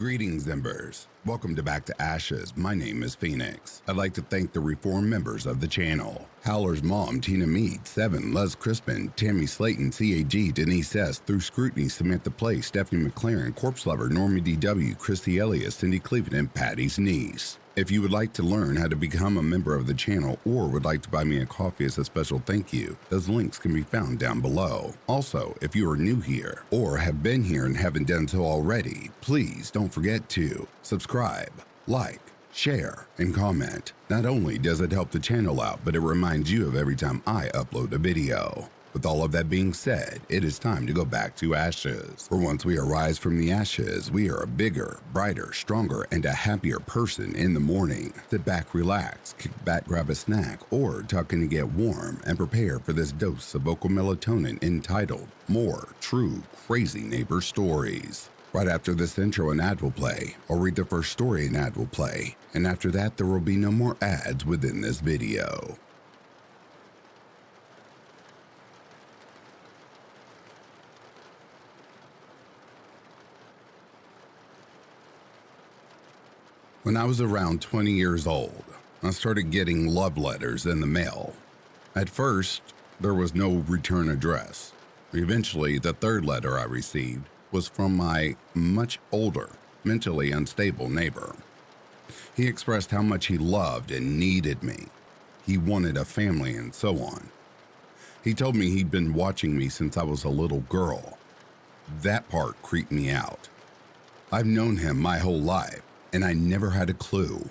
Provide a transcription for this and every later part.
Greetings, Embers. Welcome to Back to Ashes. My name is Phoenix. I'd like to thank the reformed members of the channel. Howler's mom, Tina Mead, Seven, Les Crispin, Tammy Slayton, CAG, Denise S., Through Scrutiny, Samantha Place, Stephanie McLaren, Corpse Lover, Norma DW, Christy Elias, Cindy Cleveland, and Patty's niece. If you would like to learn how to become a member of the channel or would like to buy me a coffee as a special thank you, those links can be found down below. Also, if you are new here or have been here and haven't done so already, please don't forget to subscribe, like, share, and comment. Not only does it help the channel out, but it reminds you of every time I upload a video. With all of that being said, it is time to go back to ashes. For once we arise from the ashes, we are a bigger, brighter, stronger, and a happier person in the morning. Sit back, relax, kick back, grab a snack, or tuck in and get warm and prepare for this dose of vocal melatonin entitled More True Crazy Neighbor Stories. Right after this intro, an ad will play. I'll read the first story an ad will play, and after that there will be no more ads within this video. When I was around 20 years old, I started getting love letters in the mail. At first, there was no return address. Eventually, the third letter I received was from my much older, mentally unstable neighbor. He expressed how much he loved and needed me. He wanted a family and so on. He told me he'd been watching me since I was a little girl. That part creeped me out. I've known him my whole life, and I never had a clue.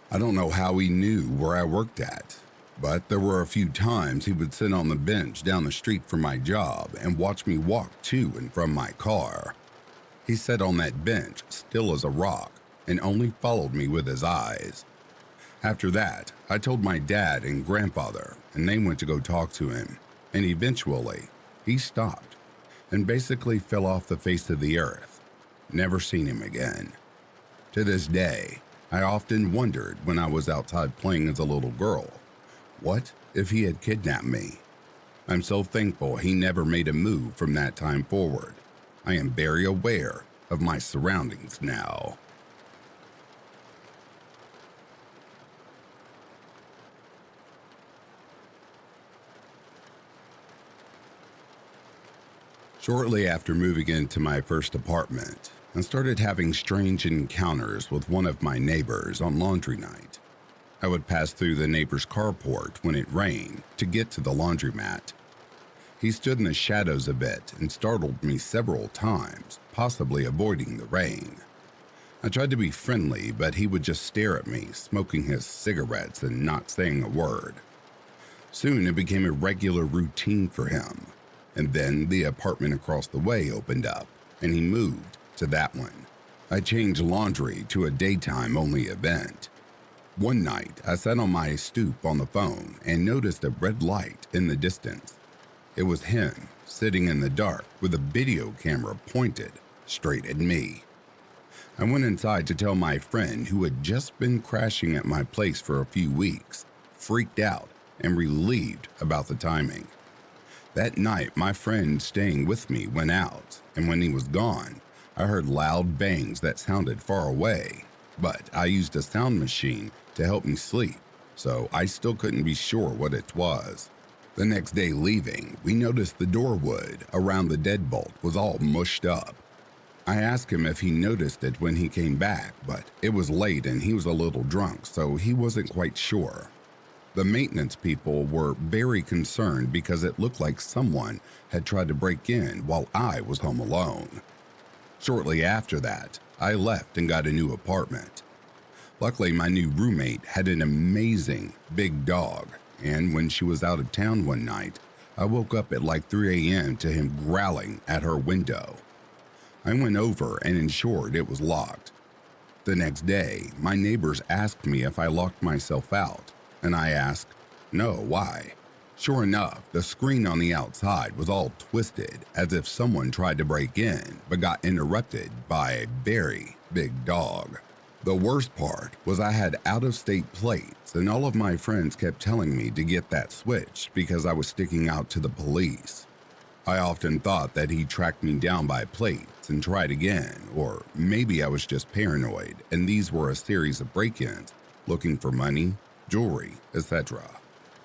I don't know how he knew where I worked at, but there were a few times he would sit on the bench down the street from my job and watch me walk to and from my car. He sat on that bench, still as a rock, and only followed me with his eyes. After that, I told my dad and grandfather, and they went to go talk to him, and eventually, he stopped and basically fell off the face of the earth. Never seen him again. To this day, I often wondered when I was outside playing as a little girl, what if he had kidnapped me? I'm so thankful he never made a move from that time forward. I am very aware of my surroundings now. Shortly after moving into my first apartment, I started having strange encounters with one of my neighbors on laundry night. I would pass through the neighbor's carport when it rained to get to the laundromat. He stood in the shadows a bit and startled me several times, possibly avoiding the rain. I tried to be friendly, but he would just stare at me, smoking his cigarettes and not saying a word. Soon it became a regular routine for him, and then the apartment across the way opened up, and he moved to that one. I changed laundry to a daytime-only event. One night, I sat on my stoop on the phone and noticed a red light in the distance. It was him, sitting in the dark with a video camera pointed straight at me. I went inside to tell my friend, who had just been crashing at my place for a few weeks, freaked out and relieved about the timing. That night, my friend staying with me went out, and when he was gone, I heard loud bangs that sounded far away, but I used a sound machine to help me sleep, so I still couldn't be sure what it was. The next day leaving, we noticed the door wood around the deadbolt was all mushed up. I asked him if he noticed it when he came back, but it was late and he was a little drunk, so he wasn't quite sure. The maintenance people were very concerned because it looked like someone had tried to break in while I was home alone. Shortly after that, I left and got a new apartment. Luckily, my new roommate had an amazing big dog, and when she was out of town one night, I woke up at like 3 a.m. to him growling at her window. I went over and ensured it was locked. The next day, my neighbors asked me if I locked myself out, and I asked, no, why? Sure enough, the screen on the outside was all twisted as if someone tried to break in but got interrupted by a very big dog. The worst part was I had out-of-state plates, and all of my friends kept telling me to get that switched because I was sticking out to the police. I often thought that he tracked me down by plates and tried again, or maybe I was just paranoid and these were a series of break-ins looking for money, jewelry, etc.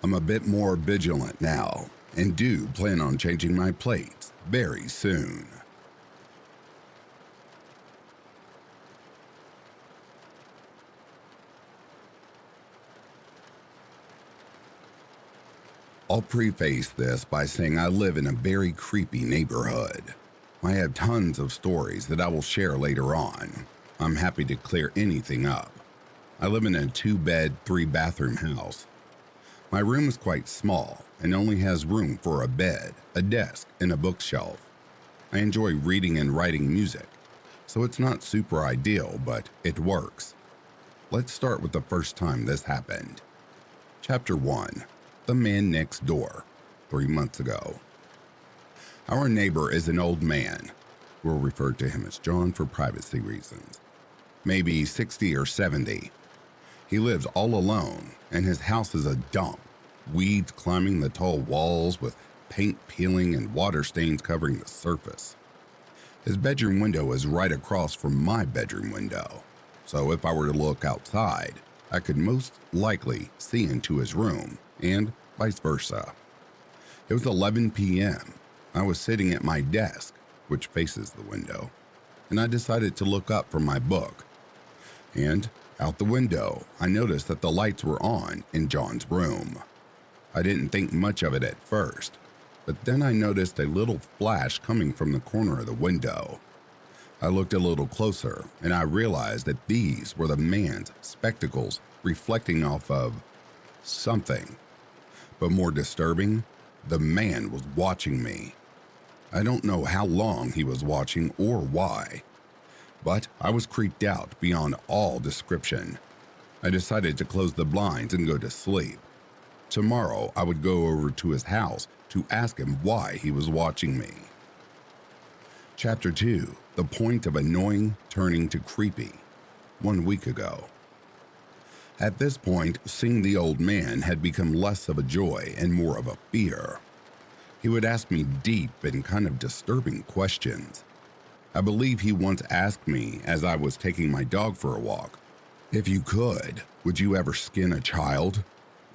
I'm a bit more vigilant now and do plan on changing my plates very soon. I'll preface this by saying I live in a very creepy neighborhood. I have tons of stories that I will share later on. I'm happy to clear anything up. I live in a 2-bed, 3-bathroom house. My room is quite small and only has room for a bed, a desk, and a bookshelf. I enjoy reading and writing music, so it's not super ideal, but it works. Let's start with the first time this happened. Chapter 1. The Man Next Door, 3 months ago. Our neighbor is an old man. We'll refer to him as John for privacy reasons. Maybe 60 or 70. He lives all alone, and his house is a dump. Weeds climbing the tall walls with paint peeling and water stains covering the surface. His bedroom window is right across from my bedroom window, so if I were to look outside, I could most likely see into his room, and vice versa. It was 11 p.m. I was sitting at my desk, which faces the window, and I decided to look up from my book. And out the window, I noticed that the lights were on in John's room. I didn't think much of it at first, but then I noticed a little flash coming from the corner of the window. I looked a little closer, and I realized that these were the man's spectacles reflecting off of something. But more disturbing, the man was watching me. I don't know how long he was watching or why, but I was creeped out beyond all description. I decided to close the blinds and go to sleep. Tomorrow, I would go over to his house to ask him why he was watching me. Chapter 2. The point of annoying turning to creepy. 1 week ago. At this point, seeing the old man had become less of a joy and more of a fear. He would ask me deep and kind of disturbing questions. I believe he once asked me as I was taking my dog for a walk, "If you could, would you ever skin a child?"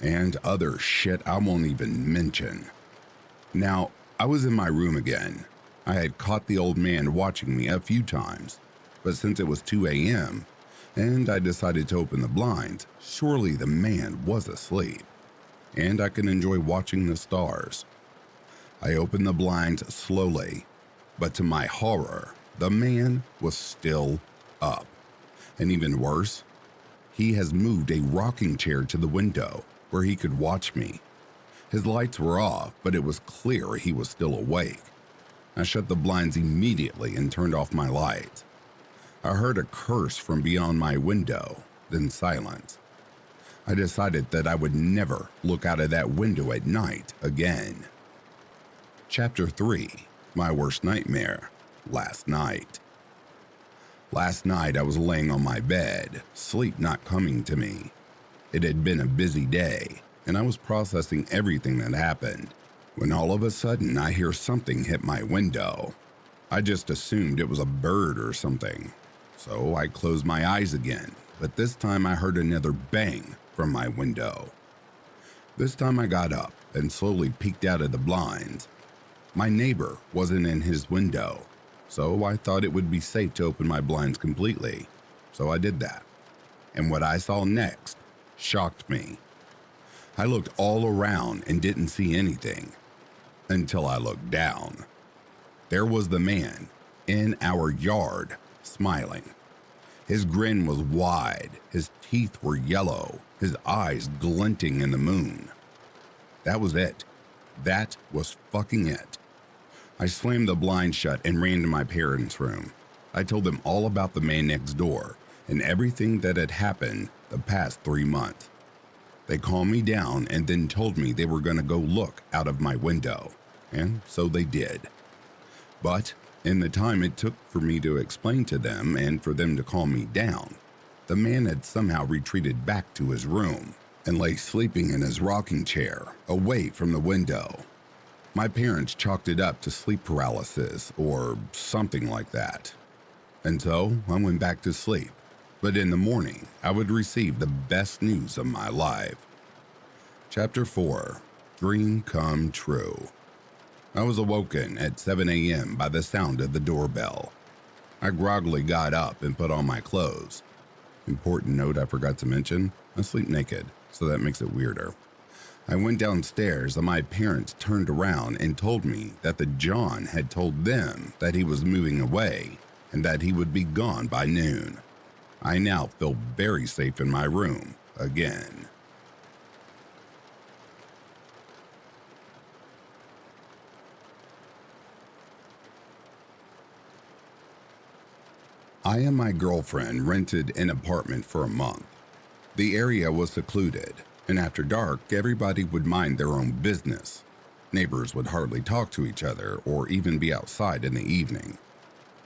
And other shit I won't even mention. Now, I was in my room again. I had caught the old man watching me a few times, but since it was 2 a.m., and I decided to open the blinds, surely the man was asleep, and I could enjoy watching the stars. I opened the blinds slowly, but to my horror, the man was still up. And even worse, he has moved a rocking chair to the window where he could watch me. His lights were off, but it was clear he was still awake. I shut the blinds immediately and turned off my lights. I heard a curse from beyond my window, then silence. I decided that I would never look out of that window at night again. Chapter 3. My worst nightmare. Last night. Last night I was laying on my bed, sleep not coming to me. It had been a busy day, and I was processing everything that happened, when all of a sudden I hear something hit my window. I just assumed it was a bird or something. So I closed my eyes again, but this time I heard another bang from my window. This time I got up and slowly peeked out of the blinds. My neighbor wasn't in his window, so I thought it would be safe to open my blinds completely, so I did that. And what I saw next shocked me. I looked all around and didn't see anything, until I looked down. There was the man in our yard, smiling. His grin was wide, his teeth were yellow, his eyes glinting in the moon. That was it. That was fucking it. I slammed the blind shut and ran to my parents' room. I told them all about the man next door and everything that had happened the past 3 months. They calmed me down and then told me they were going to go look out of my window, and so they did. But in the time it took for me to explain to them and for them to calm me down, the man had somehow retreated back to his room and lay sleeping in his rocking chair away from the window. My parents chalked it up to sleep paralysis or something like that. And so I went back to sleep, but in the morning I would receive the best news of my life. Chapter 4, Dream Come True. I was awoken at 7 a.m. by the sound of the doorbell. I groggily got up and put on my clothes. Important note I forgot to mention, I sleep naked, so that makes it weirder. I went downstairs and my parents turned around and told me that the John had told them that he was moving away and that he would be gone by noon. I now feel very safe in my room again. I and my girlfriend rented an apartment for a month. The area was secluded, and after dark, everybody would mind their own business. Neighbors would hardly talk to each other or even be outside in the evening.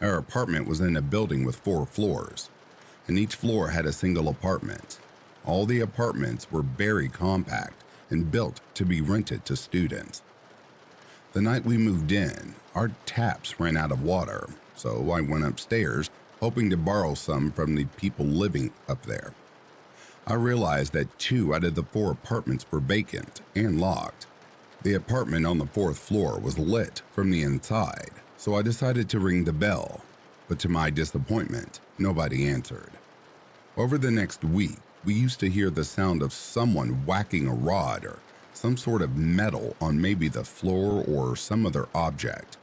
Our apartment was in a building with 4 floors, and each floor had a single apartment. All the apartments were very compact and built to be rented to students. The night we moved in, our taps ran out of water, so I went upstairs hoping to borrow some from the people living up there. I realized that 2 out of the 4 apartments were vacant and locked. The apartment on the 4th floor was lit from the inside, so I decided to ring the bell, but to my disappointment, nobody answered. Over the next week, we used to hear the sound of someone whacking a rod or some sort of metal on maybe the floor or some other object.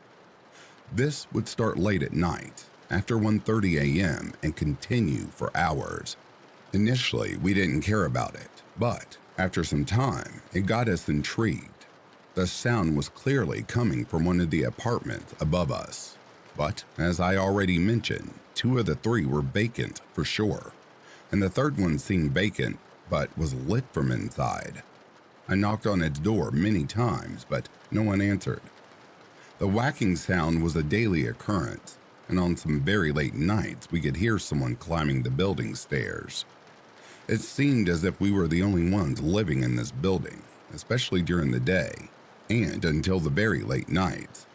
This would start late at night, after 1:30 a.m. and continue for hours. Initially, we didn't care about it, but after some time, it got us intrigued. The sound was clearly coming from one of the apartments above us, but as I already mentioned, 2 of the 3 were vacant for sure, and the 3rd one seemed vacant but was lit from inside. I knocked on its door many times, but no one answered. The whacking sound was a daily occurrence, and on some very late nights we could hear someone climbing the building stairs. It seemed as if we were the only ones living in this building, especially during the day, and until the very late nights.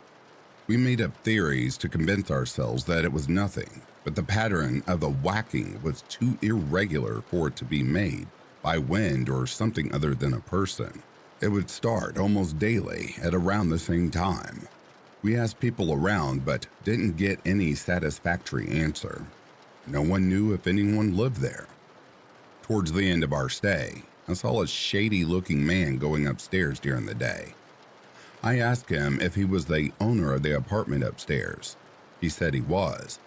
We made up theories to convince ourselves that it was nothing, but the pattern of the whacking was too irregular for it to be made by wind or something other than a person. It would start almost daily at around the same time. We asked people around but didn't get any satisfactory answer. No one knew if anyone lived there. Towards the end of our stay, I saw a shady-looking man going upstairs during the day. I asked him if he was the owner of the apartment upstairs. He said he was,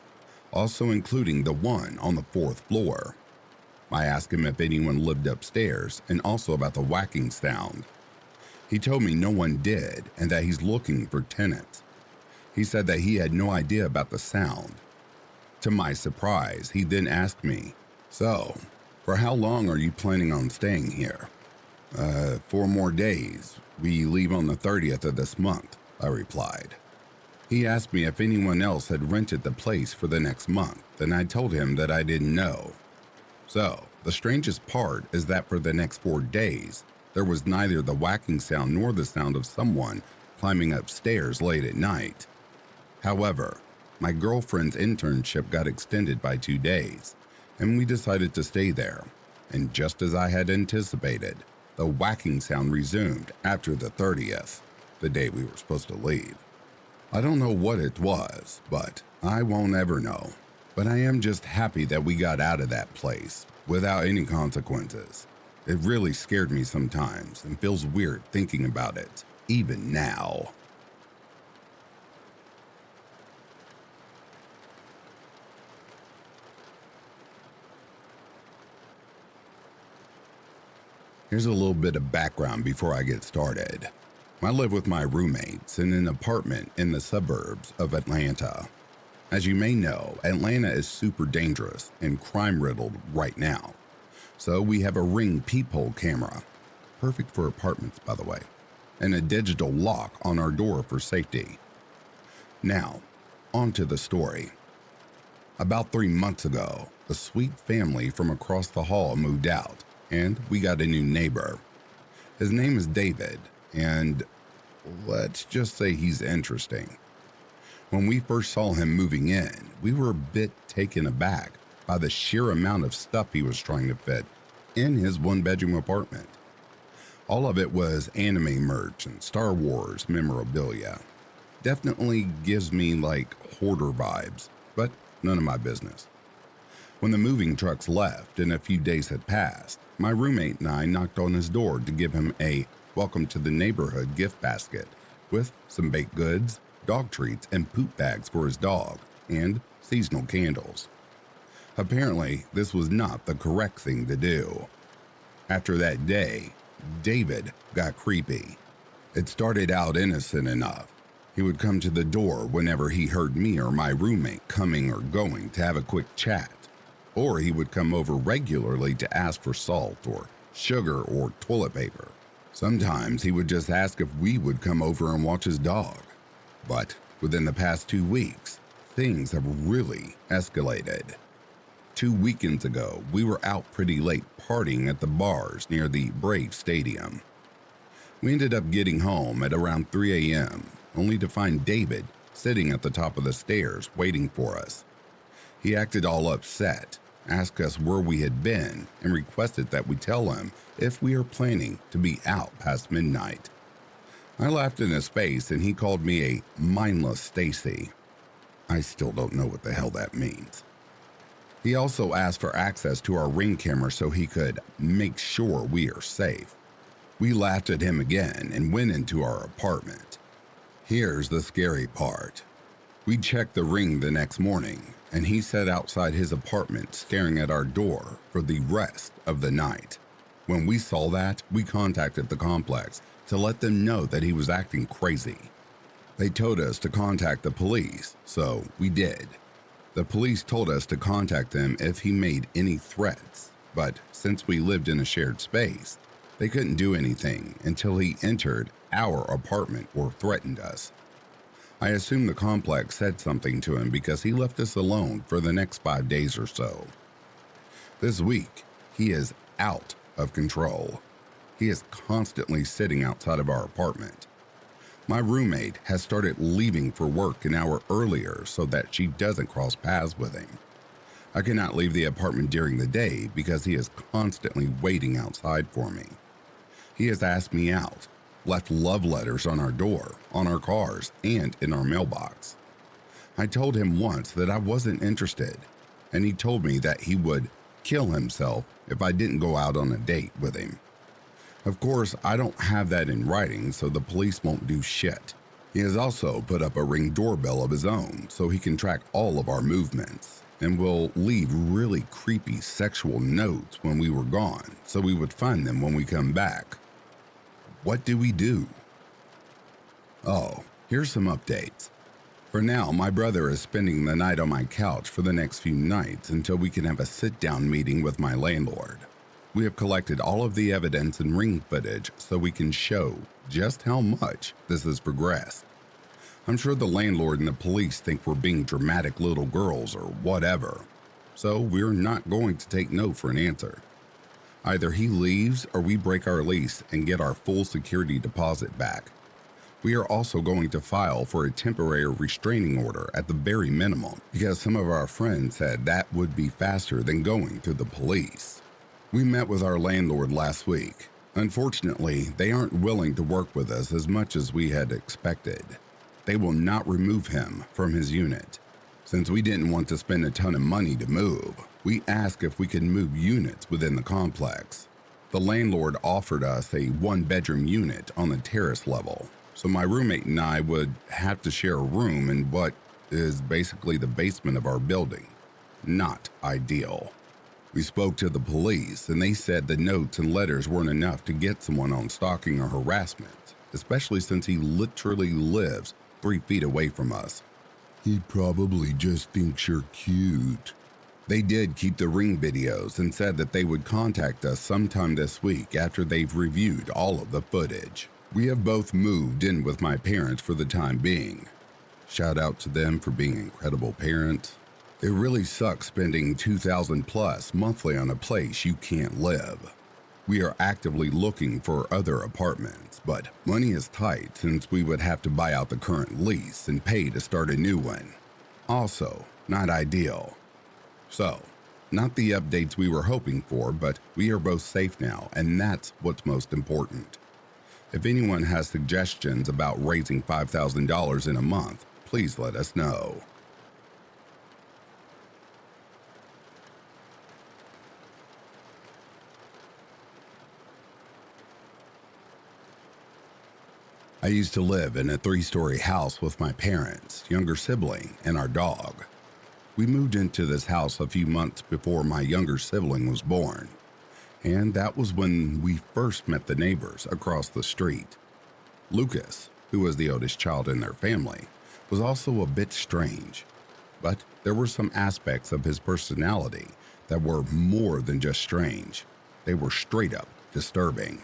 also including the one on the 4th floor. I asked him if anyone lived upstairs and also about the whacking sound. He told me no one did and that he's looking for tenants. He said that he had no idea about the sound. To my surprise, he then asked me, "So, for how long are you planning on staying here?" 4 more days. We leave on the 30th of this month," I replied. He asked me if anyone else had rented the place for the next month, and I told him that I didn't know. So, the strangest part is that for the next 4 days, there was neither the whacking sound nor the sound of someone climbing upstairs late at night. However, my girlfriend's internship got extended by 2 days, and we decided to stay there. And just as I had anticipated, the whacking sound resumed after the 30th, the day we were supposed to leave. I don't know what it was, but I won't ever know. But I am just happy that we got out of that place without any consequences. It really scared me sometimes and feels weird thinking about it, even now. Here's a little bit of background before I get started. I live with my roommates in an apartment in the suburbs of Atlanta. As you may know, Atlanta is super dangerous and crime-riddled right now. So we have a Ring peephole camera, perfect for apartments by the way, and a digital lock on our door for safety. Now, on to the story. About 3 months ago, a sweet family from across the hall moved out, and we got a new neighbor. His name is David, and let's just say he's interesting. When we first saw him moving in, we were a bit taken aback by the sheer amount of stuff he was trying to fit in his one-bedroom apartment. All of it was anime merch and Star Wars memorabilia. Definitely gives me like hoarder vibes, but none of my business. When the moving trucks left and a few days had passed, my roommate and I knocked on his door to give him a welcome to the neighborhood gift basket with some baked goods, dog treats, and poop bags for his dog, and seasonal candles. Apparently, this was not the correct thing to do. After that day, David got creepy. It started out innocent enough. He would come to the door whenever he heard me or my roommate coming or going to have a quick chat. Or he would come over regularly to ask for salt or sugar or toilet paper. Sometimes he would just ask if we would come over and watch his dog. But within the past 2 weeks, things have really escalated. 2 weekends ago, we were out pretty late partying at the bars near the Braves Stadium. We ended up getting home at around 3 a.m., only to find David sitting at the top of the stairs waiting for us. He acted all upset, asked us where we had been, and requested that we tell him if we are planning to be out past midnight. I laughed in his face and he called me a mindless Stacy. I still don't know what the hell that means. He also asked for access to our Ring camera so he could make sure we are safe. We laughed at him again and went into our apartment. Here's the scary part. We checked the Ring the next morning, and he sat outside his apartment staring at our door for the rest of the night. When we saw that, we contacted the complex to let them know that he was acting crazy. They told us to contact the police, so we did. The police told us to contact them if he made any threats, but since we lived in a shared space, they couldn't do anything until he entered our apartment or threatened us. I assume the complex said something to him because he left us alone for the next 5 days or so. This week, he is out of control. He is constantly sitting outside of our apartment. My roommate has started leaving for work an hour earlier so that she doesn't cross paths with him. I cannot leave the apartment during the day because he is constantly waiting outside for me. He has asked me out, left love letters on our door, on our cars, and in our mailbox. I told him once that I wasn't interested, and he told me that he would kill himself if I didn't go out on a date with him. Of course, I don't have that in writing, so the police won't do shit. He has also put up a Ring doorbell of his own so he can track all of our movements, and will leave really creepy sexual notes when we were gone so we would find them when we come back. What do we do? Oh, here's some updates. For now, my brother is spending the night on my couch for the next few nights until we can have a sit-down meeting with my landlord. We have collected all of the evidence and Ring footage so we can show just how much this has progressed. I'm sure the landlord and the police think we're being dramatic little girls or whatever, so we're not going to take no for an answer. Either he leaves or we break our lease and get our full security deposit back. We are also going to file for a temporary restraining order at the very minimum because some of our friends said that would be faster than going to the police. We met with our landlord last week. Unfortunately, they aren't willing to work with us as much as we had expected. They will not remove him from his unit. Since we didn't want to spend a ton of money to move, we asked if we could move units within the complex. The landlord offered us a one-bedroom unit on the terrace level, so my roommate and I would have to share a room in what is basically the basement of our building. Not ideal. We spoke to the police, and they said the notes and letters weren't enough to get someone on stalking or harassment, especially since he literally lives 3 feet away from us. He probably just thinks you're cute. They did keep the Ring videos and said that they would contact us sometime this week after they've reviewed all of the footage. We have both moved in with my parents for the time being. Shout out to them for being incredible parents. It really sucks spending $2,000 plus monthly on a place you can't live. We are actively looking for other apartments, but money is tight since we would have to buy out the current lease and pay to start a new one. Also, not ideal. So, not the updates we were hoping for, but we are both safe now, and that's what's most important. If anyone has suggestions about raising $5,000 in a month, please let us know. I used to live in a 3-story house with my parents, younger sibling, and our dog. We moved into this house a few months before my younger sibling was born, and that was when we first met the neighbors across the street. Lucas, who was the oldest child in their family, was also a bit strange, but there were some aspects of his personality that were more than just strange. They were straight up disturbing.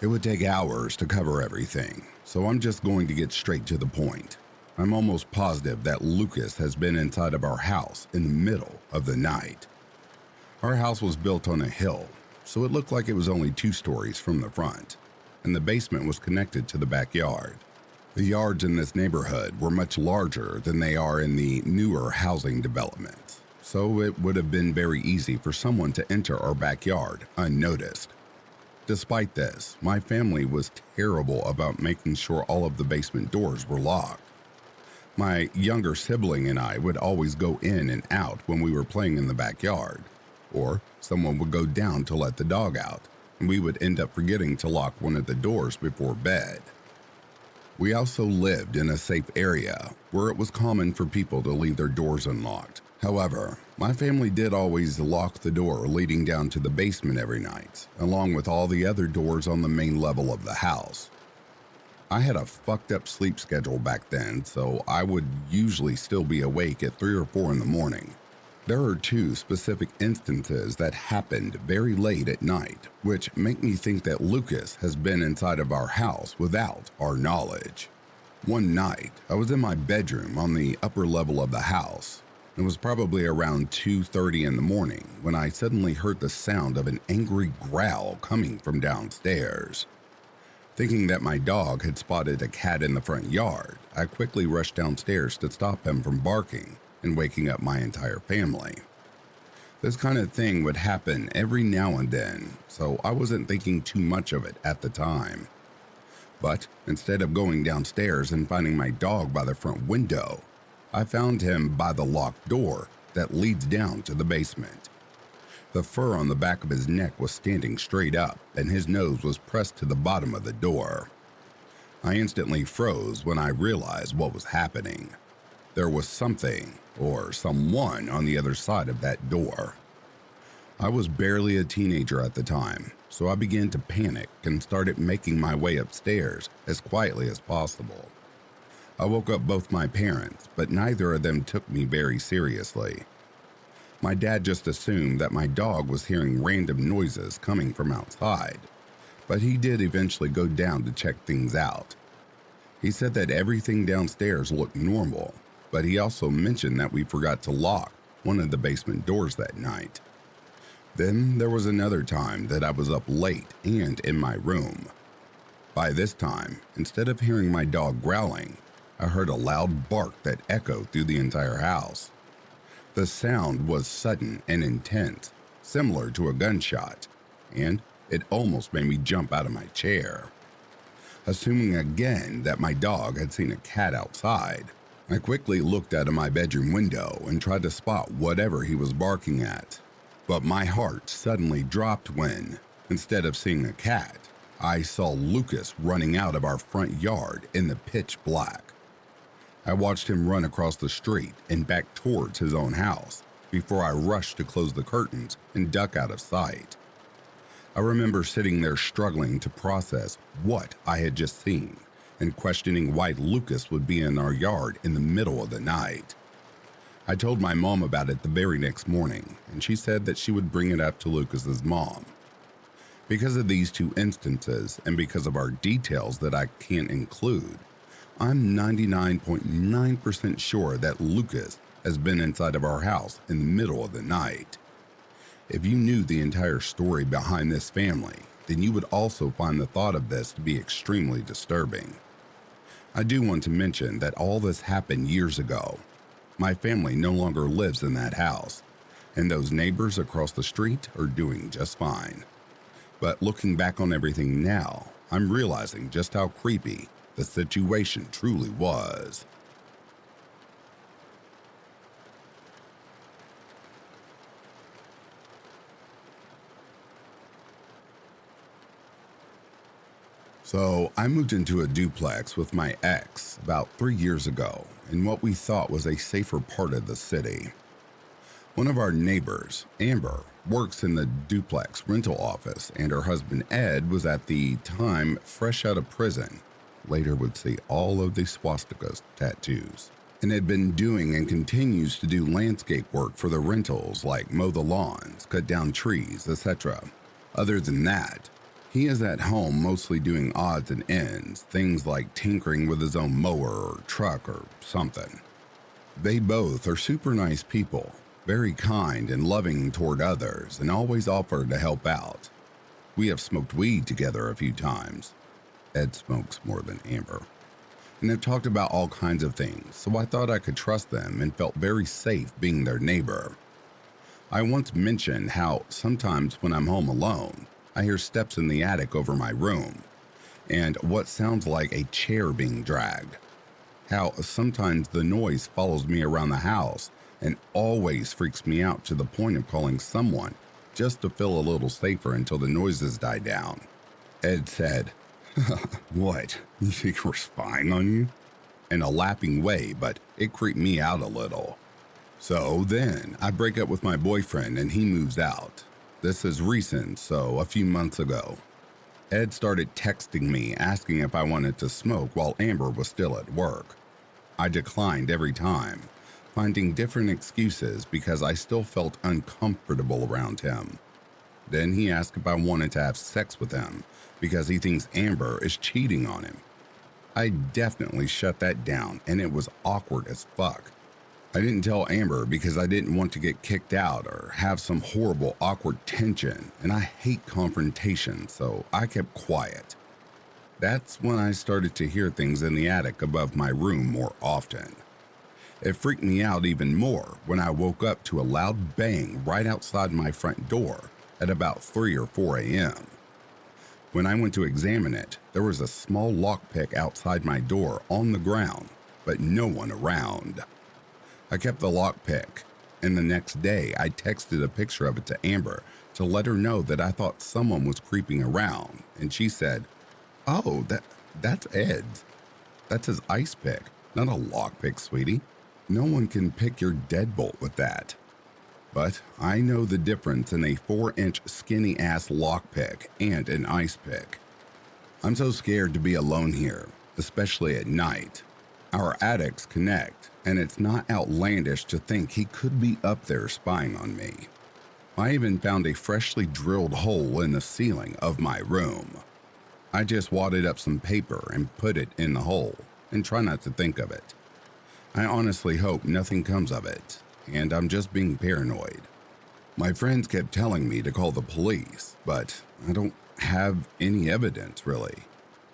It would take hours to cover everything, so I'm just going to get straight to the point. I'm almost positive that Lucas has been inside of our house in the middle of the night. Our house was built on a hill, so it looked like it was only 2 stories from the front, and the basement was connected to the backyard. The yards in this neighborhood were much larger than they are in the newer housing developments, so it would have been very easy for someone to enter our backyard unnoticed. Despite this, my family was terrible about making sure all of the basement doors were locked. My younger sibling and I would always go in and out when we were playing in the backyard, or someone would go down to let the dog out, and we would end up forgetting to lock one of the doors before bed. We also lived in a safe area where it was common for people to leave their doors unlocked. However, my family did always lock the door leading down to the basement every night, along with all the other doors on the main level of the house. I had a fucked up sleep schedule back then, so I would usually still be awake at 3 or 4 in the morning. There are 2 specific instances that happened very late at night, which make me think that Lucas has been inside of our house without our knowledge. One night, I was in my bedroom on the upper level of the house. It was probably around 2:30 in the morning when I suddenly heard the sound of an angry growl coming from downstairs. Thinking that my dog had spotted a cat in the front yard, I quickly rushed downstairs to stop him from barking and waking up my entire family. This kind of thing would happen every now and then, so I wasn't thinking too much of it at the time. But instead of going downstairs and finding my dog by the front window, I found him by the locked door that leads down to the basement. The fur on the back of his neck was standing straight up, and his nose was pressed to the bottom of the door. I instantly froze when I realized what was happening. There was something, or someone, on the other side of that door. I was barely a teenager at the time, so I began to panic and started making my way upstairs as quietly as possible. I woke up both my parents, but neither of them took me very seriously. My dad just assumed that my dog was hearing random noises coming from outside, but he did eventually go down to check things out. He said that everything downstairs looked normal, but he also mentioned that we forgot to lock one of the basement doors that night. Then there was another time that I was up late and in my room. By this time, instead of hearing my dog growling, I heard a loud bark that echoed through the entire house. The sound was sudden and intense, similar to a gunshot, and it almost made me jump out of my chair. Assuming again that my dog had seen a cat outside, I quickly looked out of my bedroom window and tried to spot whatever he was barking at. But my heart suddenly dropped when, instead of seeing a cat, I saw Lucas running out of our front yard in the pitch black. I watched him run across the street and back towards his own house before I rushed to close the curtains and duck out of sight. I remember sitting there struggling to process what I had just seen and questioning why Lucas would be in our yard in the middle of the night. I told my mom about it the very next morning, and she said that she would bring it up to Lucas's mom. Because of these 2 instances and because of our details that I can't include, I'm 99.9% sure that Lucas has been inside of our house in the middle of the night. If you knew the entire story behind this family, then you would also find the thought of this to be extremely disturbing. I do want to mention that all this happened years ago. My family no longer lives in that house, and those neighbors across the street are doing just fine. But looking back on everything now, I'm realizing just how creepy the situation truly was. So I moved into a duplex with my ex about 3 years ago in what we thought was a safer part of the city. One of our neighbors, Amber, works in the duplex rental office, and her husband Ed was at the time fresh out of prison. Later would see all of the swastikas tattoos, and had been doing and continues to do landscape work for the rentals like mow the lawns, cut down trees, etc. Other than that, he is at home mostly doing odds and ends, things like tinkering with his own mower or truck or something. They both are super nice people, very kind and loving toward others, and always offer to help out. We have smoked weed together a few times. Ed smokes more than Amber. And have talked about all kinds of things, so I thought I could trust them and felt very safe being their neighbor. I once mentioned how sometimes when I'm home alone, I hear steps in the attic over my room, and what sounds like a chair being dragged. How sometimes the noise follows me around the house and always freaks me out to the point of calling someone just to feel a little safer until the noises die down. Ed said, "What, you think we're spying on you?" in a laughing way, but it creeped me out a little. So then I break up with my boyfriend and he moves out. This is recent, so a few months ago. Ed started texting me asking if I wanted to smoke while Amber was still at work. I declined every time, finding different excuses because I still felt uncomfortable around him. Then he asked if I wanted to have sex with him because he thinks Amber is cheating on him. I definitely shut that down, and it was awkward as fuck. I didn't tell Amber because I didn't want to get kicked out or have some horrible awkward tension, and I hate confrontation, so I kept quiet. That's when I started to hear things in the attic above my room more often. It freaked me out even more when I woke up to a loud bang right outside my front door at about 3 or 4 a.m. When I went to examine it, there was a small lockpick outside my door on the ground, but no one around. I kept the lockpick, and the next day I texted a picture of it to Amber to let her know that I thought someone was creeping around, and she said, "Oh, that's Ed's. That's his ice pick, not a lockpick, sweetie. No one can pick your deadbolt with that." But I know the difference in a 4-inch skinny-ass lockpick and an ice pick. I'm so scared to be alone here, especially at night. Our attics connect, and it's not outlandish to think he could be up there spying on me. I even found a freshly drilled hole in the ceiling of my room. I just wadded up some paper and put it in the hole, and try not to think of it. I honestly hope nothing comes of it, and I'm just being paranoid. My friends kept telling me to call the police, but I don't have any evidence, really.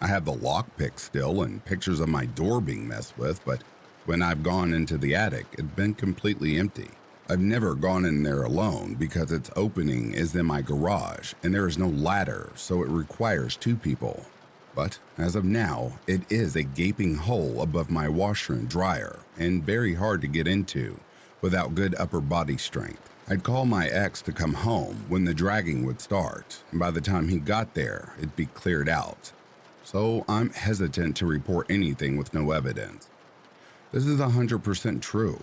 I have the lockpick still and pictures of my door being messed with, but when I've gone into the attic, it's been completely empty. I've never gone in there alone because its opening is in my garage and there is no ladder, so it requires 2 people. But as of now, it is a gaping hole above my washer and dryer and very hard to get into without good upper body strength. I'd call my ex to come home when the dragging would start, and by the time he got there, it'd be cleared out. So I'm hesitant to report anything with no evidence. This is 100% true.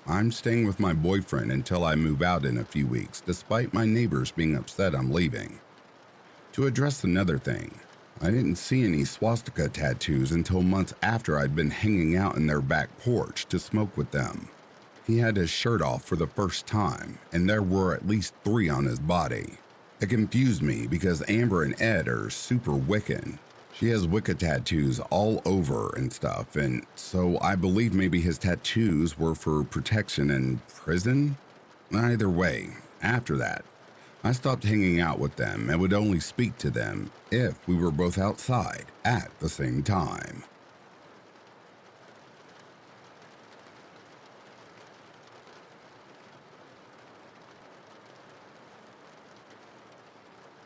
I'm staying with my boyfriend until I move out in a few weeks, despite my neighbors being upset I'm leaving. To address another thing, I didn't see any swastika tattoos until months after I'd been hanging out in their back porch to smoke with them. He had his shirt off for the first time, and there were at least 3 on his body. It confused me because Amber and Ed are super Wiccan. She has Wicca tattoos all over and stuff, and so I believe maybe his tattoos were for protection in prison? Either way, after that, I stopped hanging out with them and would only speak to them if we were both outside at the same time.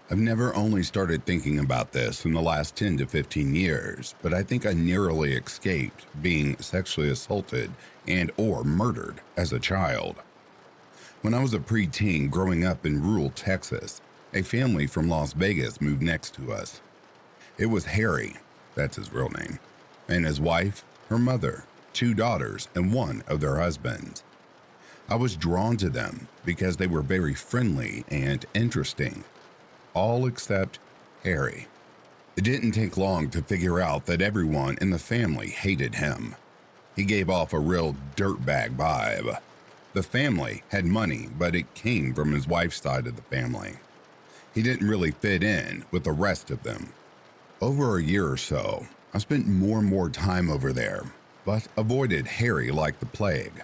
I've never only started thinking about this in the last 10 to 15 years, but I think I narrowly escaped being sexually assaulted and or murdered as a child. When I was a preteen growing up in rural Texas, a family from Las Vegas moved next to us. It was Harry, that's his real name, and his wife, her mother, 2 daughters, and one of their husbands. I was drawn to them because they were very friendly and interesting. All except Harry. It didn't take long to figure out that everyone in the family hated him. He gave off a real dirtbag vibe. The family had money, but it came from his wife's side of the family. He didn't really fit in with the rest of them. Over a year or so, I spent more and more time over there, but avoided Harry like the plague.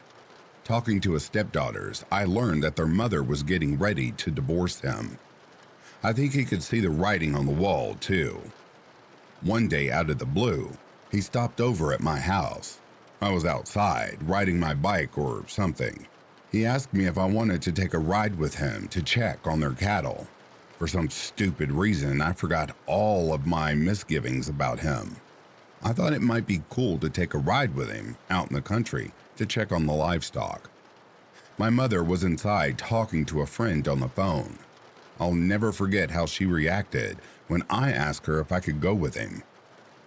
Talking to his stepdaughters, I learned that their mother was getting ready to divorce him. I think he could see the writing on the wall, too. One day, out of the blue, he stopped over at my house. I was outside, riding my bike or something. He asked me if I wanted to take a ride with him to check on their cattle. For some stupid reason, I forgot all of my misgivings about him. I thought it might be cool to take a ride with him out in the country to check on the livestock. My mother was inside talking to a friend on the phone. I'll never forget how she reacted when I asked her if I could go with him.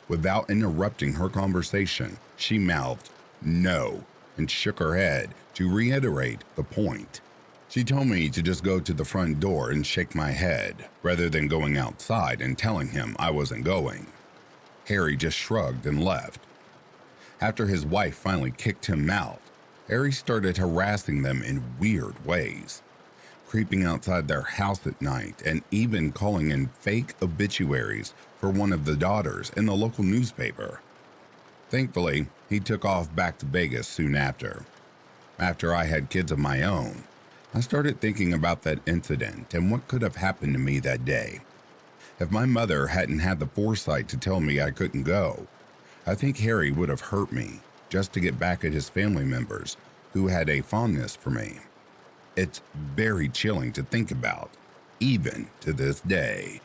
Without interrupting her conversation, she mouthed no and shook her head to reiterate the point. She told me to just go to the front door and shake my head rather than going outside and telling him I wasn't going. Harry just shrugged and left. After his wife finally kicked him out, Harry started harassing them in weird ways, creeping outside their house at night and even calling in fake obituaries for one of the daughters in the local newspaper. Thankfully, he took off back to Vegas soon after. After I had kids of my own, I started thinking about that incident and what could have happened to me that day. If my mother hadn't had the foresight to tell me I couldn't go, I think Harry would have hurt me just to get back at his family members who had a fondness for me. It's very chilling to think about, even to this day.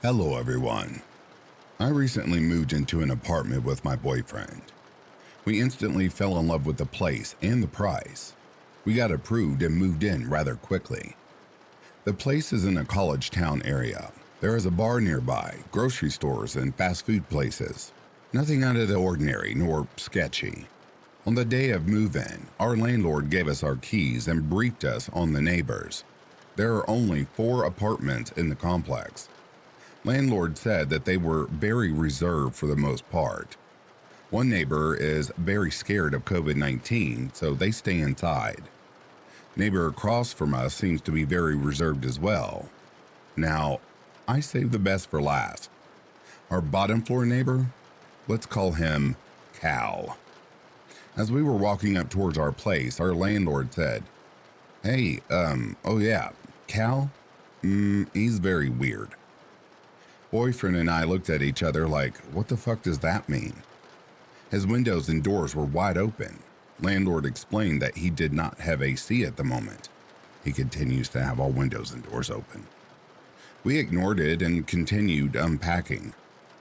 Hello everyone. I recently moved into an apartment with my boyfriend. We instantly fell in love with the place and the price. We got approved and moved in rather quickly. The place is in a college town area. There is a bar nearby, grocery stores, and fast food places. Nothing out of the ordinary nor sketchy. On the day of move-in, our landlord gave us our keys and briefed us on the neighbors. There are only 4 apartments in the complex. Landlord said that they were very reserved for the most part. One neighbor is very scared of COVID-19, so they stay inside. Neighbor across from us seems to be very reserved as well. Now, I saved the best for last. Our bottom floor neighbor, let's call him Cal. As we were walking up towards our place, our landlord said, "Hey, oh yeah, Cal? He's very weird." Boyfriend and I looked at each other like, what the fuck does that mean? His windows and doors were wide open. Landlord explained that he did not have AC at the moment. He continues to have all windows and doors open. We ignored it and continued unpacking.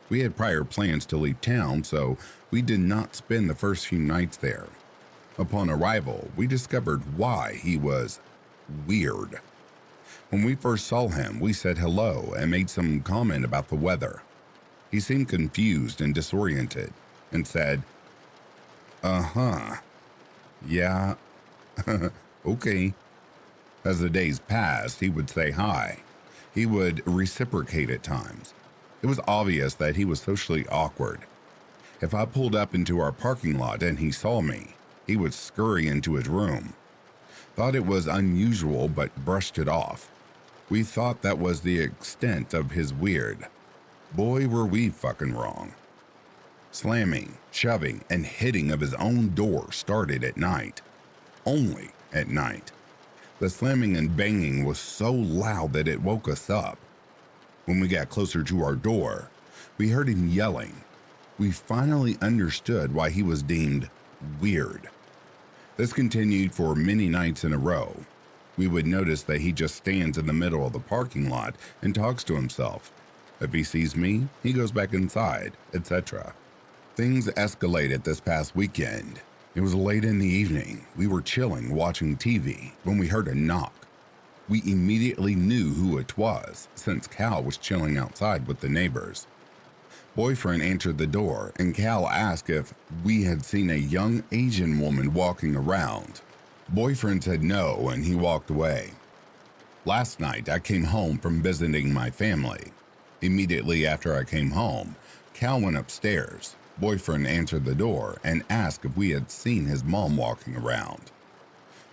We had prior plans to leave town, so we did not spend the first few nights there. Upon arrival, we discovered why he was weird. When we first saw him, we said hello and made some comment about the weather. He seemed confused and disoriented and said, yeah, okay. As the days passed, he would say hi. He would reciprocate at times. It was obvious that he was socially awkward. If I pulled up into our parking lot and he saw me, he would scurry into his room. Thought it was unusual but brushed it off. We thought that was the extent of his weird. Boy, were we fucking wrong. Slamming, shoving, and hitting of his own door started at night. Only at night. The slamming and banging was so loud that it woke us up. When we got closer to our door, we heard him yelling. We finally understood why he was deemed weird. This continued for many nights in a row. We would notice that he just stands in the middle of the parking lot and talks to himself. If he sees me, he goes back inside, etc. Things escalated this past weekend. It was late in the evening. We were chilling, watching TV, when we heard a knock. We immediately knew who it was, since Cal was chilling outside with the neighbors. Boyfriend answered the door, and Cal asked if we had seen a young Asian woman walking around. Boyfriend said no, and he walked away. Last night, I came home from visiting my family. Immediately after I came home, Cal went upstairs. Boyfriend answered the door and asked if we had seen his mom walking around.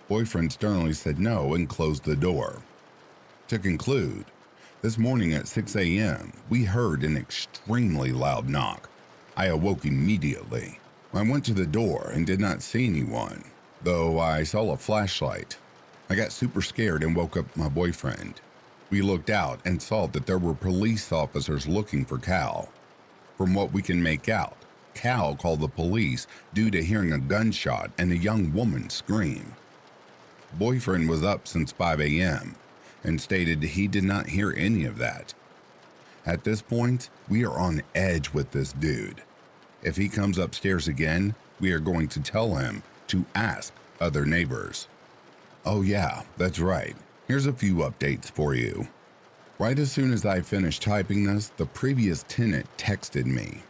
Boyfriend sternly said no and closed the door. To conclude, this morning at 6 a.m., we heard an extremely loud knock. I awoke immediately. I went to the door and did not see anyone, though I saw a flashlight. I got super scared and woke up my boyfriend. We looked out and saw that there were police officers looking for Cal. From what we can make out, Cal called the police due to hearing a gunshot and a young woman scream. Boyfriend was up since 5 a.m. and stated he did not hear any of that. At this point, we are on edge with this dude. If he comes upstairs again, we are going to tell him to ask other neighbors. Oh yeah, that's right. Here's a few updates for you. Right as soon as I finished typing this, the previous tenant texted me.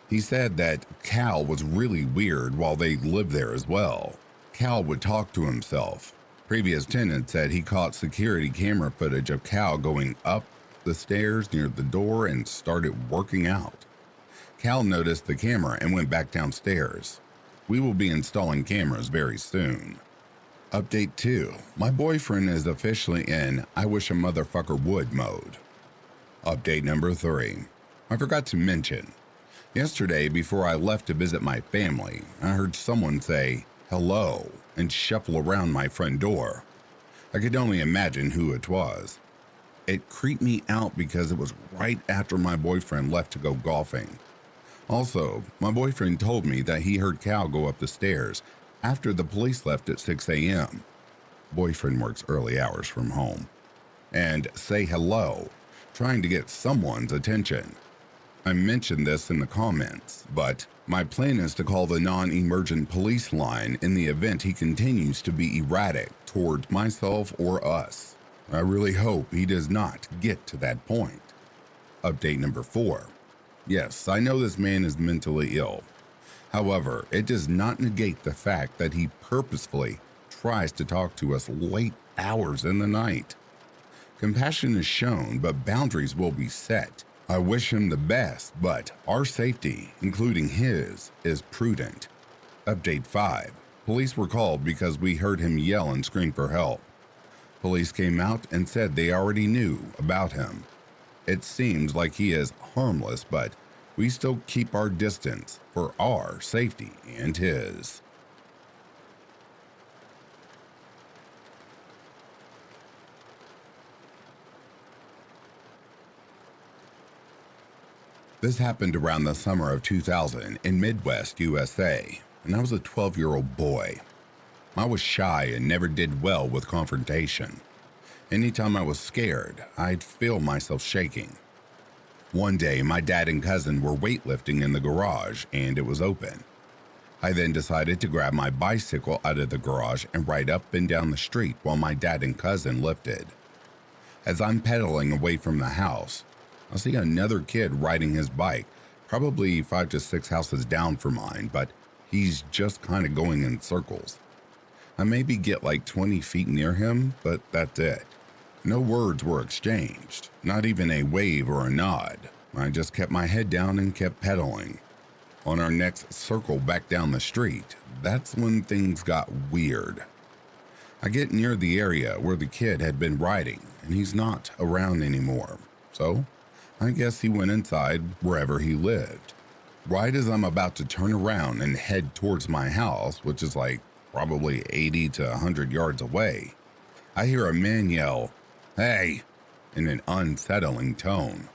He said that Cal was really weird while they lived there as well. Cal would talk to himself. Previous tenant said he caught security camera footage of Cal going up the stairs near the door and started working out. Cal noticed the camera and went back downstairs. We will be installing cameras very soon. Update 2. My boyfriend is officially in I wish a motherfucker would mode. Update number 3. I forgot to mention. Yesterday, before I left to visit my family, I heard someone say, "Hello," and shuffle around my front door. I could only imagine who it was. It creeped me out because it was right after my boyfriend left to go golfing. Also, my boyfriend told me that he heard Cal go up the stairs after the police left at 6 a.m. Boyfriend works early hours from home. And say hello, trying to get someone's attention. I mentioned this in the comments, but my plan is to call the non-emergent police line in the event he continues to be erratic towards myself or us. I really hope he does not get to that point. Update number 4. Yes, I know this man is mentally ill. However, it does not negate the fact that he purposefully tries to talk to us late hours in the night. Compassion is shown, but boundaries will be set. I wish him the best, but our safety, including his, is prudent. Update 5. Police were called because we heard him yell and scream for help. Police came out and said they already knew about him. It seems like he is harmless, but we still keep our distance for our safety and his. This happened around the summer of 2000 in Midwest USA, and I was a 12-year-old boy. I was shy and never did well with confrontation. Anytime I was scared, I'd feel myself shaking. One day, my dad and cousin were weightlifting in the garage, and it was open. I then decided to grab my bicycle out of the garage and ride up and down the street while my dad and cousin lifted. As I'm pedaling away from the house, I see another kid riding his bike, probably 5 to 6 houses down from mine, but he's just kind of going in circles. I maybe get like 20 feet near him, but that's it. No words were exchanged, not even a wave or a nod. I just kept my head down and kept pedaling. On our next circle back down the street, that's when things got weird. I get near the area where the kid had been riding, and he's not around anymore. So I guess he went inside wherever he lived. Right as I'm about to turn around and head towards my house, which is like probably 80 to 100 yards away, I hear a man yell, "Hey!" in an unsettling tone.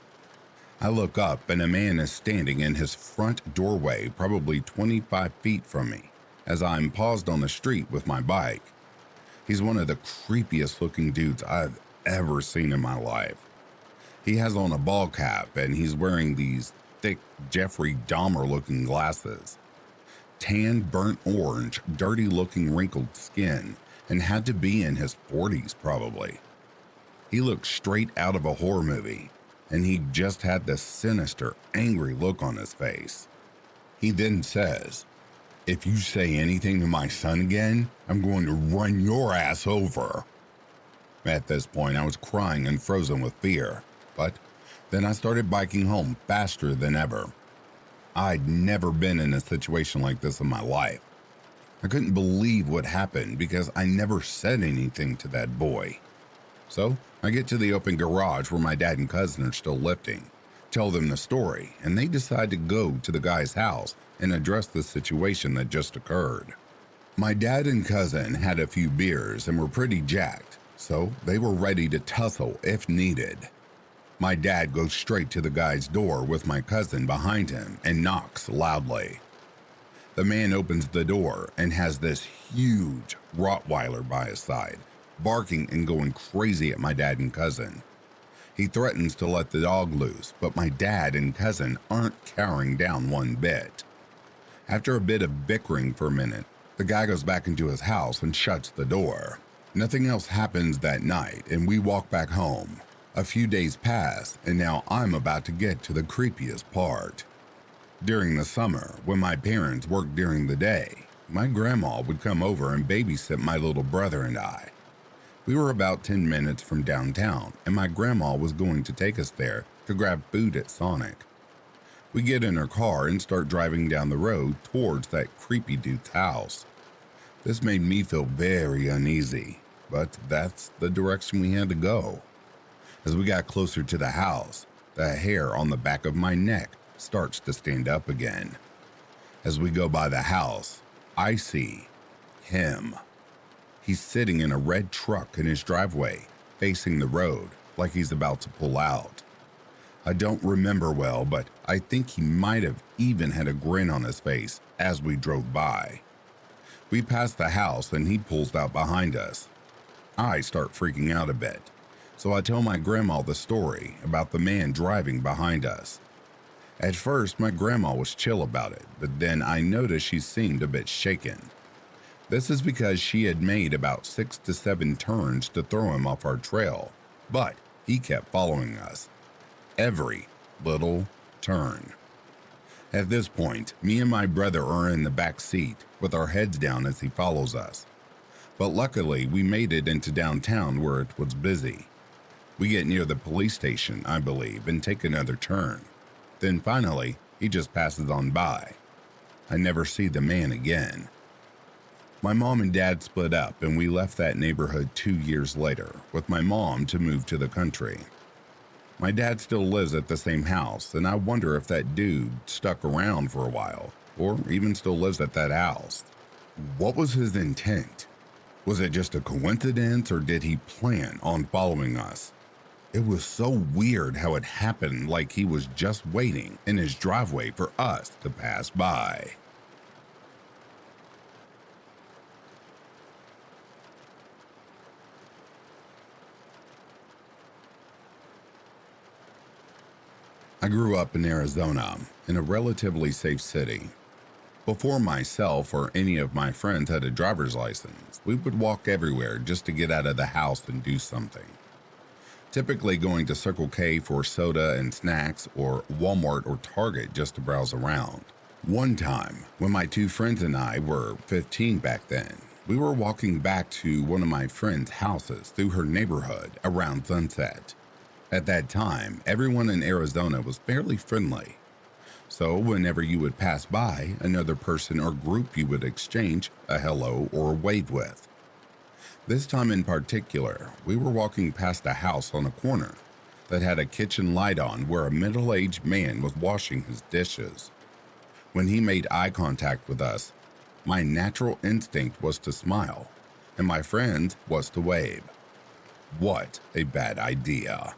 I look up and a man is standing in his front doorway, probably 25 feet from me, as I'm paused on the street with my bike. He's one of the creepiest looking dudes I've ever seen in my life. He has on a ball cap and he's wearing these thick Jeffrey Dahmer looking glasses. Tan, burnt orange, dirty looking wrinkled skin, and had to be in his 40s probably. He looked straight out of a horror movie, and he just had this sinister, angry look on his face. He then says, "If you say anything to my son again, I'm going to run your ass over." At this point, I was crying and frozen with fear, but then I started biking home faster than ever. I'd never been in a situation like this in my life. I couldn't believe what happened because I never said anything to that boy. So I get to the open garage where my dad and cousin are still lifting, tell them the story, and they decide to go to the guy's house and address the situation that just occurred. My dad and cousin had a few beers and were pretty jacked, so they were ready to tussle if needed. My dad goes straight to the guy's door with my cousin behind him and knocks loudly. The man opens the door and has this huge Rottweiler by his side, barking and going crazy at my dad and cousin. He threatens to let the dog loose, but my dad and cousin aren't cowering down one bit. After a bit of bickering for a minute, the guy goes back into his house and shuts the door. Nothing else happens that night, and we walk back home. A few days pass, and now I'm about to get to the creepiest part. During the summer, when my parents worked during the day, my grandma would come over and babysit my little brother and I. We were about 10 minutes from downtown, and my grandma was going to take us there to grab food at Sonic. We get in her car and start driving down the road towards that creepy dude's house. This made me feel very uneasy, but that's the direction we had to go. As we got closer to the house, the hair on the back of my neck starts to stand up again. As we go by the house, I see him. He's sitting in a red truck in his driveway, facing the road, like he's about to pull out. I don't remember well, but I think he might have even had a grin on his face as we drove by. We pass the house and he pulls out behind us. I start freaking out a bit, so I tell my grandma the story about the man driving behind us. At first, my grandma was chill about it, but then I noticed she seemed a bit shaken. This is because she had made about 6 to 7 turns to throw him off our trail, but he kept following us. Every little turn. At this point, me and my brother are in the back seat with our heads down as he follows us. But luckily, we made it into downtown where it was busy. We get near the police station, I believe, and take another turn. Then finally, he just passes on by. I never see the man again. My mom and dad split up and we left that neighborhood 2 years later with my mom to move to the country. My dad still lives at the same house, and I wonder if that dude stuck around for a while or even still lives at that house. What was his intent? Was it just a coincidence or did he plan on following us? It was so weird how it happened, like he was just waiting in his driveway for us to pass by. I grew up in Arizona, in a relatively safe city. Before myself or any of my friends had a driver's license, we would walk everywhere just to get out of the house and do something. Typically going to Circle K for soda and snacks, or Walmart or Target just to browse around. One time, when my 2 friends and I were 15 back then, we were walking back to one of my friend's houses through her neighborhood around sunset. At that time, everyone in Arizona was fairly friendly. So whenever you would pass by another person or group, you would exchange a hello or a wave with. This time in particular, we were walking past a house on a corner, that had a kitchen light on where a middle-aged man was washing his dishes. When he made eye contact with us, my natural instinct was to smile, and my friend was to wave. What a bad idea.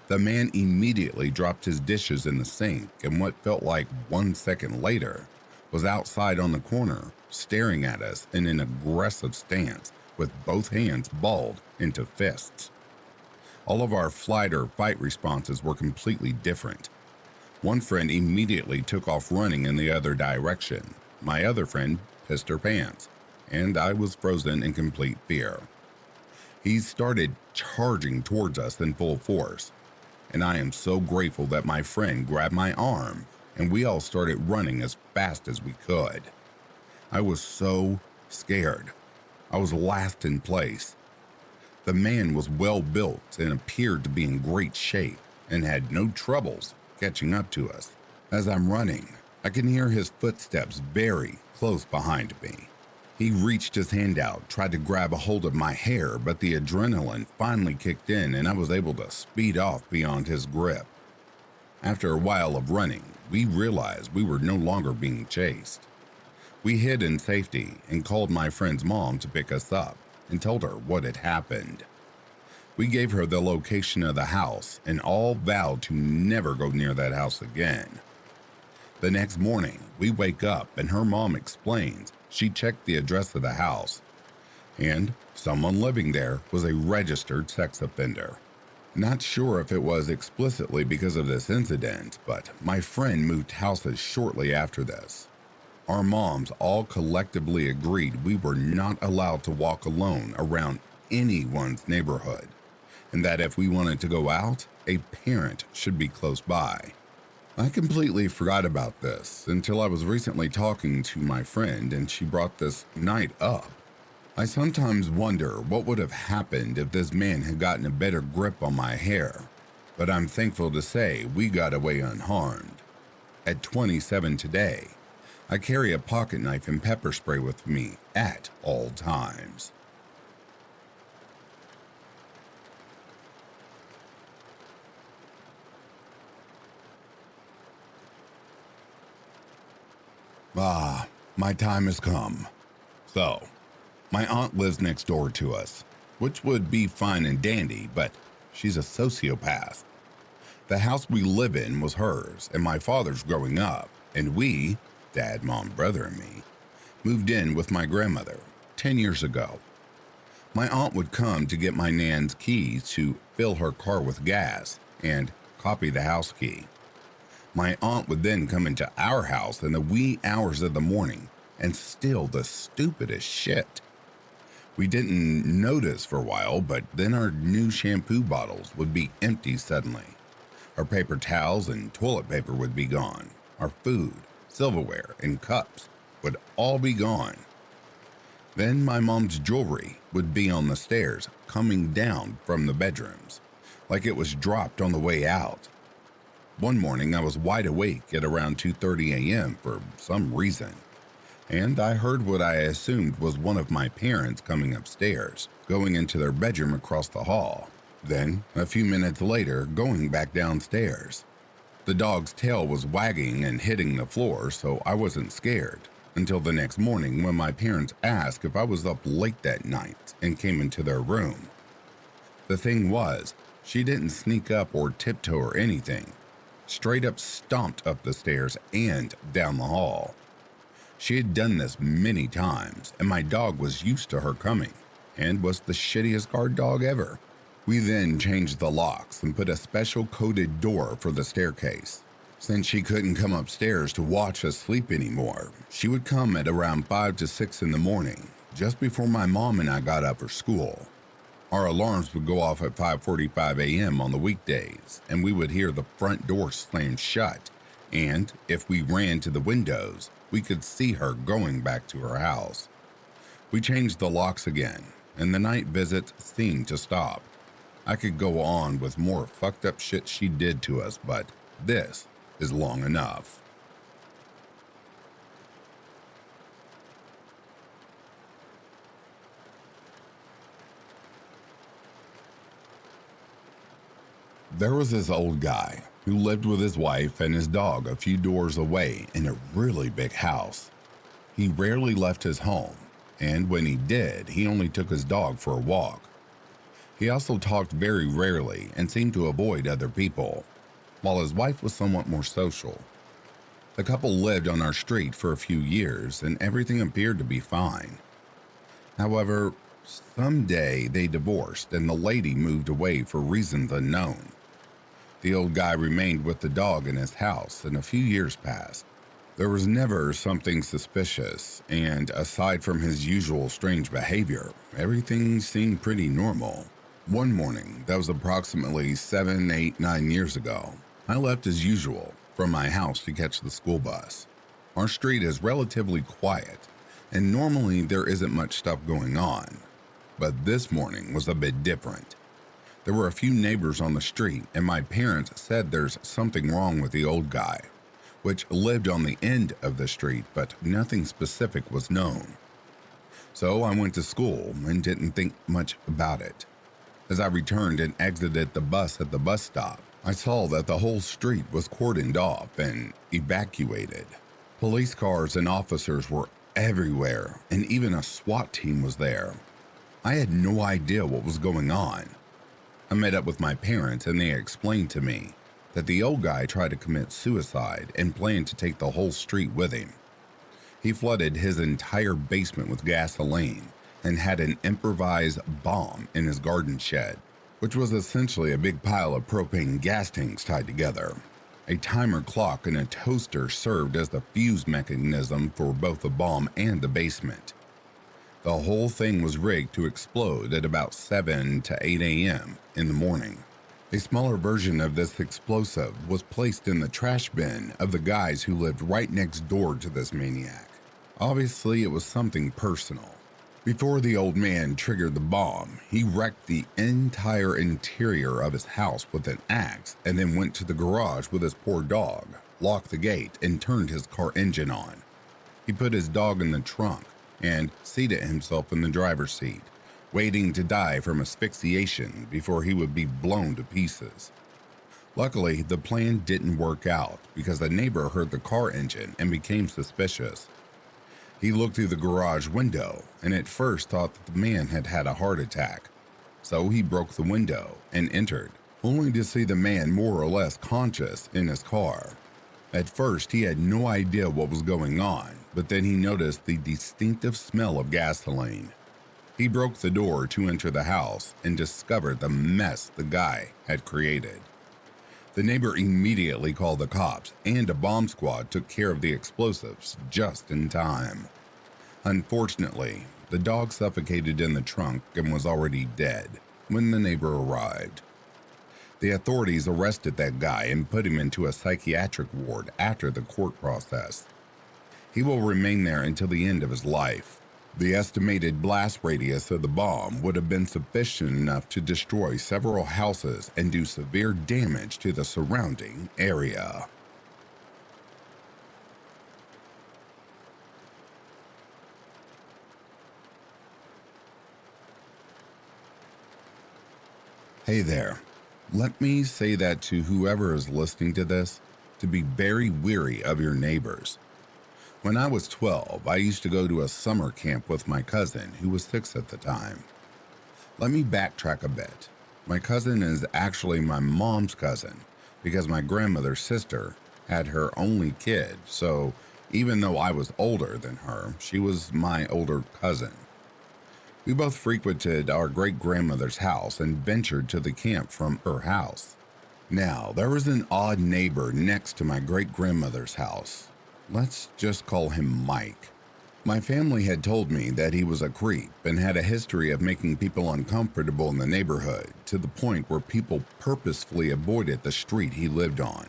The man immediately dropped his dishes in the sink, and what felt like 1 second later was outside on the corner, staring at us in an aggressive stance with both hands balled into fists. All of our flight or fight responses were completely different. One friend immediately took off running in the other direction. My other friend pissed her pants, and I was frozen in complete fear. He started charging towards us in full force, and I am so grateful that my friend grabbed my arm and we all started running as fast as we could. I was so scared. I was last in place. The man was well built and appeared to be in great shape and had no troubles catching up to us. As I'm running, I can hear his footsteps very close behind me. He reached his hand out, tried to grab a hold of my hair, but the adrenaline finally kicked in and I was able to speed off beyond his grip. After a while of running, we realized we were no longer being chased. We hid in safety and called my friend's mom to pick us up and told her what had happened. We gave her the location of the house and all vowed to never go near that house again. The next morning, we wake up and her mom explains she checked the address of the house, and someone living there was a registered sex offender. Not sure if it was explicitly because of this incident, but my friend moved houses shortly after this. Our moms all collectively agreed we were not allowed to walk alone around anyone's neighborhood, and that if we wanted to go out, a parent should be close by. I completely forgot about this until I was recently talking to my friend and she brought this night up. I sometimes wonder what would have happened if this man had gotten a better grip on my hair, but I'm thankful to say we got away unharmed. At 27 today, I carry a pocket knife and pepper spray with me at all times. My time has come. So, my aunt lives next door to us, which would be fine and dandy, but she's a sociopath. The house we live in was hers and my father's growing up, and we, dad, mom, brother, and me, moved in with my grandmother 10 years ago. My aunt would come to get my nan's keys to fill her car with gas and copy the house key. My aunt would then come into our house in the wee hours of the morning and steal the stupidest shit. We didn't notice for a while, but then our new shampoo bottles would be empty suddenly. Our paper towels and toilet paper would be gone. Our food, silverware, and cups would all be gone. Then my mom's jewelry would be on the stairs coming down from the bedrooms, like it was dropped on the way out. One morning I was wide awake at around 2:30 a.m. for some reason, and I heard what I assumed was one of my parents coming upstairs, going into their bedroom across the hall. Then, a few minutes later, going back downstairs. The dog's tail was wagging and hitting the floor, so I wasn't scared, until the next morning when my parents asked if I was up late that night and came into their room. The thing was, she didn't sneak up or tiptoe or anything. Straight up stomped up the stairs and down the hall. She had done this many times, and my dog was used to her coming, and was the shittiest guard dog ever. We then changed the locks and put a special coded door for the staircase. Since she couldn't come upstairs to watch us sleep anymore, she would come at around 5 to 6 in the morning, just before my mom and I got up for school. Our alarms would go off at 5:45 a.m. on the weekdays, and we would hear the front door slam shut, and if we ran to the windows, we could see her going back to her house. We changed the locks again, and the night visits seemed to stop. I could go on with more fucked up shit she did to us, but this is long enough. There was this old guy who lived with his wife and his dog a few doors away in a really big house. He rarely left his home, and when he did, he only took his dog for a walk. He also talked very rarely and seemed to avoid other people, while his wife was somewhat more social. The couple lived on our street for a few years and everything appeared to be fine. However, someday they divorced and the lady moved away for reasons unknown. The old guy remained with the dog in his house and a few years passed. There was never something suspicious, and aside from his usual strange behavior, everything seemed pretty normal. One morning, that was approximately 7, 8, 9 years ago, I left as usual from my house to catch the school bus. Our street is relatively quiet, and normally there isn't much stuff going on. But this morning was a bit different. There were a few neighbors on the street, and my parents said there's something wrong with the old guy, which lived on the end of the street, but nothing specific was known. So I went to school and didn't think much about it. As I returned and exited the bus at the bus stop, I saw that the whole street was cordoned off and evacuated. Police cars and officers were everywhere, and even a SWAT team was there. I had no idea what was going on. I met up with my parents and they explained to me that the old guy tried to commit suicide and planned to take the whole street with him. He flooded his entire basement with gasoline and had an improvised bomb in his garden shed, which was essentially a big pile of propane gas tanks tied together. A timer clock and a toaster served as the fuse mechanism for both the bomb and the basement. The whole thing was rigged to explode at about 7 to 8 a.m. in the morning. A smaller version of this explosive was placed in the trash bin of the guys who lived right next door to this maniac. Obviously, it was something personal. Before the old man triggered the bomb, he wrecked the entire interior of his house with an axe and then went to the garage with his poor dog, locked the gate, and turned his car engine on. He put his dog in the trunk and seated himself in the driver's seat, waiting to die from asphyxiation before he would be blown to pieces. Luckily, the plan didn't work out because a neighbor heard the car engine and became suspicious. He looked through the garage window and at first thought that the man had had a heart attack. So he broke the window and entered, only to see the man more or less conscious in his car. At first, he had no idea what was going on, but then he noticed the distinctive smell of gasoline. He broke the door to enter the house and discovered the mess the guy had created. The neighbor immediately called the cops, and a bomb squad took care of the explosives just in time. Unfortunately, the dog suffocated in the trunk and was already dead when the neighbor arrived. The authorities arrested that guy and put him into a psychiatric ward after the court process. He will remain there until the end of his life. The estimated blast radius of the bomb would have been sufficient enough to destroy several houses and do severe damage to the surrounding area. Hey there. Let me say that to whoever is listening to this, to be very wary of your neighbors. When I was 12, I used to go to a summer camp with my cousin, who was 6 at the time. Let me backtrack a bit. My cousin is actually my mom's cousin, because my grandmother's sister had her only kid, so even though I was older than her, she was my older cousin. We both frequented our great-grandmother's house and ventured to the camp from her house. Now, there was an odd neighbor next to my great-grandmother's house. Let's just call him Mike. My family had told me that he was a creep and had a history of making people uncomfortable in the neighborhood to the point where people purposefully avoided the street he lived on.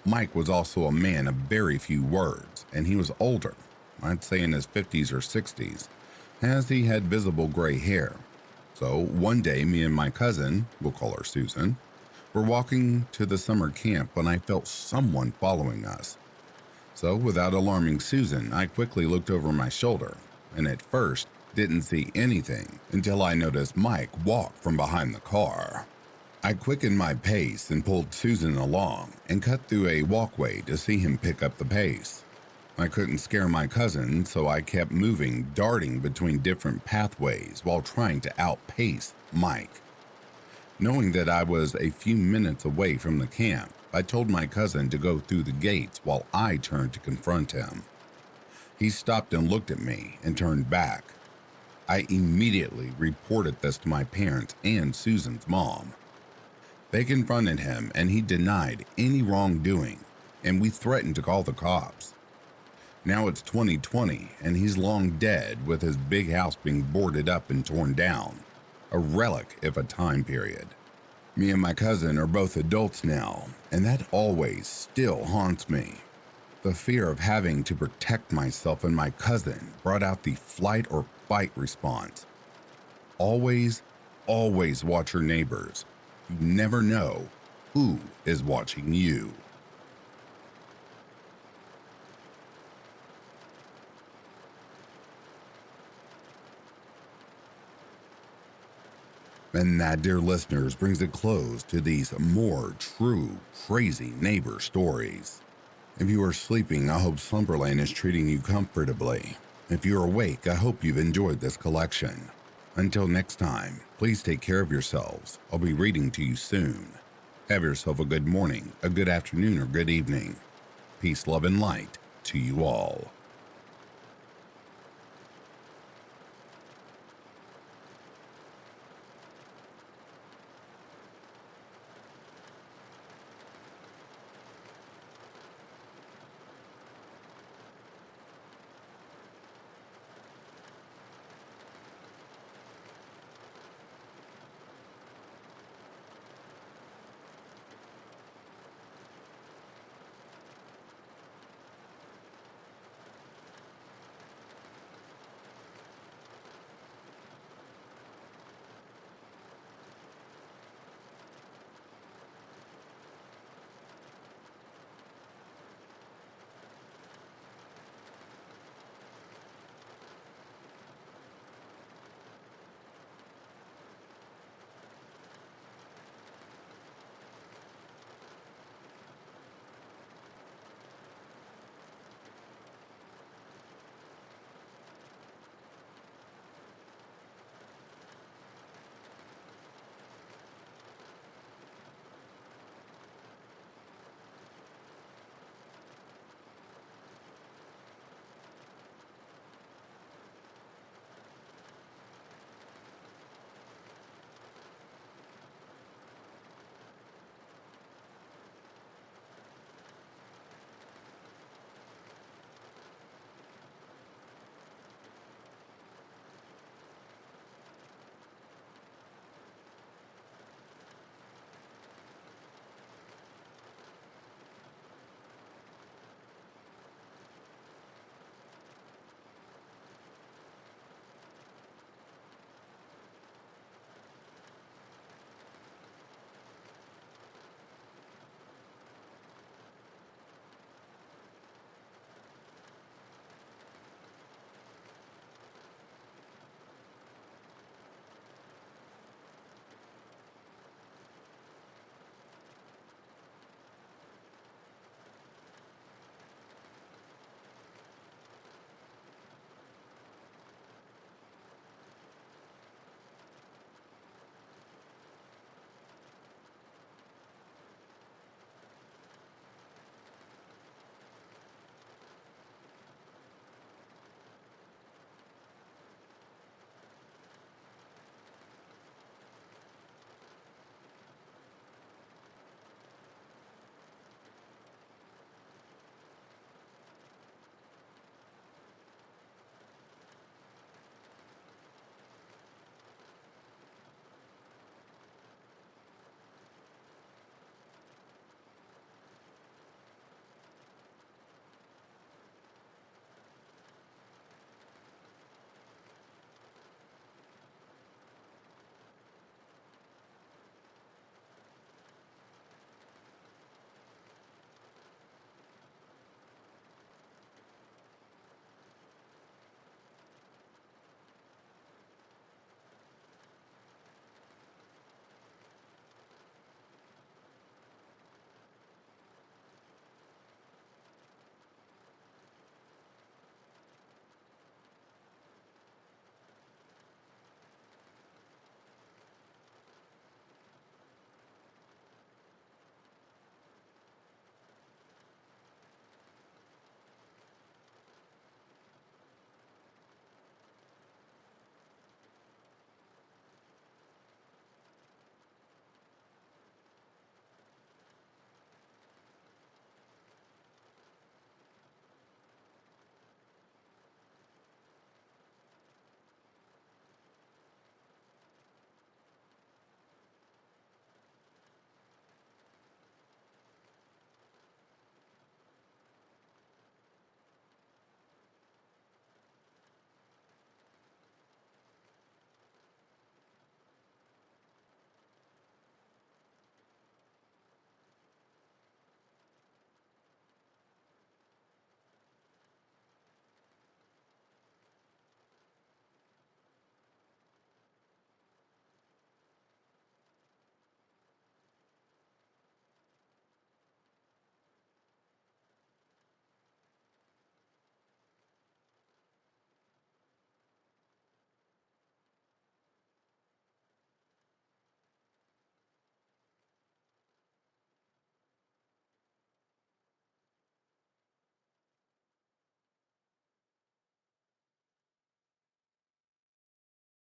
Mike was also a man of very few words, and he was older, I'd say in his 50s or 60s, as he had visible gray hair. So one day, me and my cousin, we'll call her Susan, were walking to the summer camp when I felt someone following us. So without alarming Susan, I quickly looked over my shoulder and at first didn't see anything until I noticed Mike walk from behind the car. I quickened my pace and pulled Susan along and cut through a walkway to see him pick up the pace. I couldn't scare my cousin, so I kept moving, darting between different pathways while trying to outpace Mike. Knowing that I was a few minutes away from the camp, I told my cousin to go through the gates while I turned to confront him. He stopped and looked at me and turned back. I immediately reported this to my parents and Susan's mom. They confronted him and he denied any wrongdoing, and we threatened to call the cops. Now it's 2020 and he's long dead, with his big house being boarded up and torn down, a relic of a time period. Me and my cousin are both adults now, and that always still haunts me. The fear of having to protect myself and my cousin brought out the flight or fight response. Always, always watch your neighbors. You never know who is watching you. And that, dear listeners, brings a close to these more true, crazy neighbor stories. If you are sleeping, I hope Slumberland is treating you comfortably. If you're awake, I hope you've enjoyed this collection. Until next time, please take care of yourselves. I'll be reading to you soon. Have yourself a good morning, a good afternoon, or good evening. Peace, love, and light to you all.